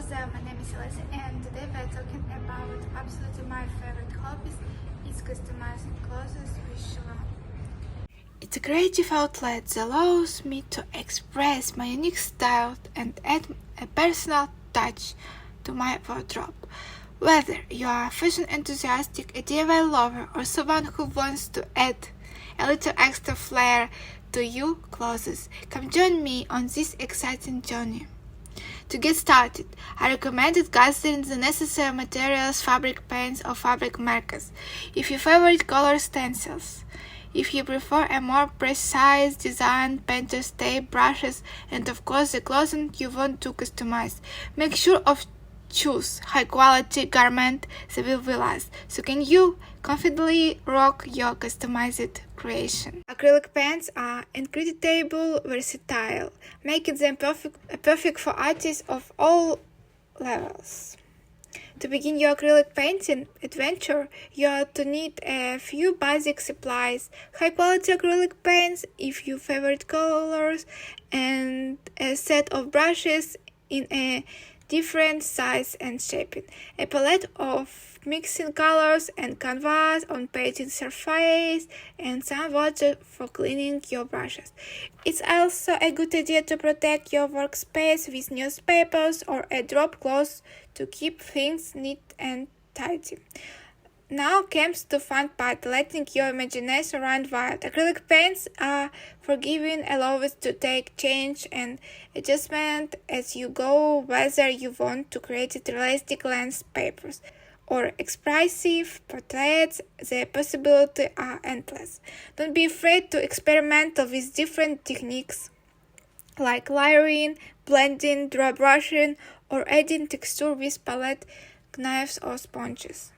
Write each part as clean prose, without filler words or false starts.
there, my name is Alesia and today we're talking about absolutely my favorite hobbies. It's customizing clothes with chevron. It's a creative outlet that allows me to express my unique style and add a personal touch to my wardrobe. Whether you are a fashion enthusiast, a DIY lover, or someone who wants to add a little extra flair to your clothes, come join me on this exciting journey. To get started, I recommend gathering the necessary materials, fabric paints or fabric markers, if your favorite color stencils. If you prefer a more precise design, painter's tape, brushes, and of course the clothing you want to customize, make sure of choose high-quality garment that will last, so can you confidently rock your customized creation. Acrylic paints are incredibly versatile, making them perfect for artists of all levels. To begin your acrylic painting adventure, you are to need a few basic supplies: high-quality acrylic paints, if your favorite colors, and a set of brushes in a different size and shaping, a palette of mixing colors and canvas on painting surface, and some water for cleaning your brushes. It's also a good idea to protect your workspace with newspapers or a drop cloth to keep things neat and tidy. Now comes the fun part, letting your imagination run wild. Acrylic paints are forgiving, allow us to take change and adjustment as you go, whether you want to create realistic landscapes or expressive portraits, the possibilities are endless. Don't be afraid to experiment with different techniques like layering, blending, dry brushing, or adding texture with palette knives or sponges.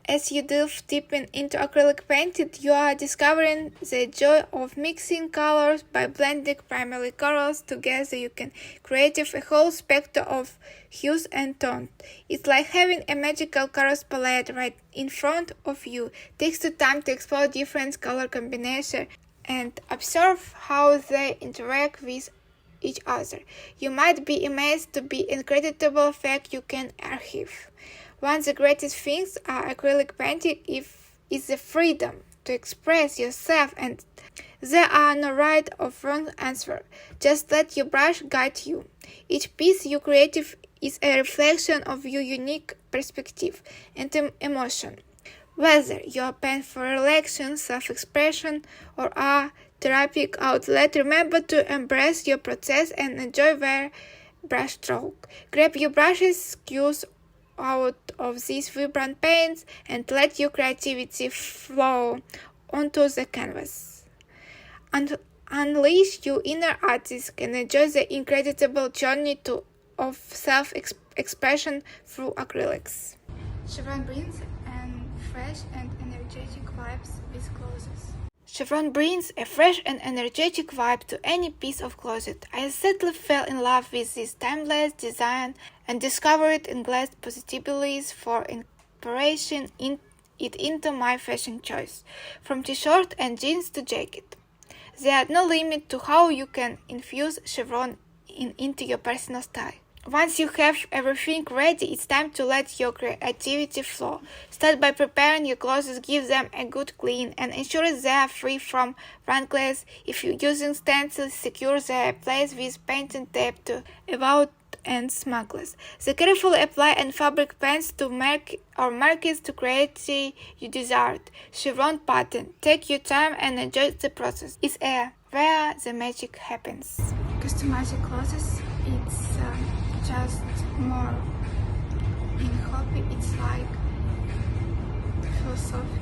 As you delve deep into acrylic painting, you are discovering the joy of mixing colors. By blending primary colors together, you can create a whole spectrum of hues and tones. It's like having a magical colors palette right in front of you. It takes the time to explore different color combinations and observe how they interact with each other. You might be amazed to the incredible effect you can achieve. One of the greatest things about acrylic painting is the freedom to express yourself, and there are no right or wrong answer. Just let your brush guide you. Each piece you create is a reflection of your unique perspective and emotion. Whether you are painting for relaxation, self-expression, or a therapeutic outlet, remember to embrace your process and enjoy their brushstroke. Grab your brushes, use out of these vibrant paints, and let your creativity flow onto the canvas. Unleash your inner artist and enjoy the incredible journey of self-expression through acrylics. Chevron brings fresh and energetic vibes with clothes. Chevron brings a fresh and energetic vibe to any piece of clothing. I instantly fell in love with this timeless design and discovered endless possibilities for incorporation into my fashion choice, from t-shirt and jeans to jacket. There are no limit to how you can infuse chevron into your personal style. Once you have everything ready, it's time to let your creativity flow. Start by preparing your clothes, give them a good clean, and ensure they are free from wrinkles. If you're using stencils, secure their place with painting tape to avoid and smuggles. Then carefully apply and fabric paints to markers to create the you desired chevron pattern. Take your time and enjoy the process. It's where the magic happens. Customizing clothes, it's just more in hobby. It's like philosophy.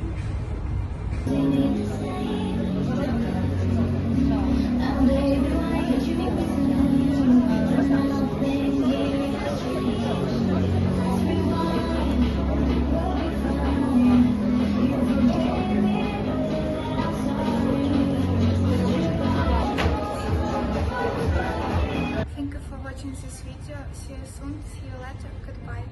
Thank you for watching this video. See you soon. See you later. Goodbye.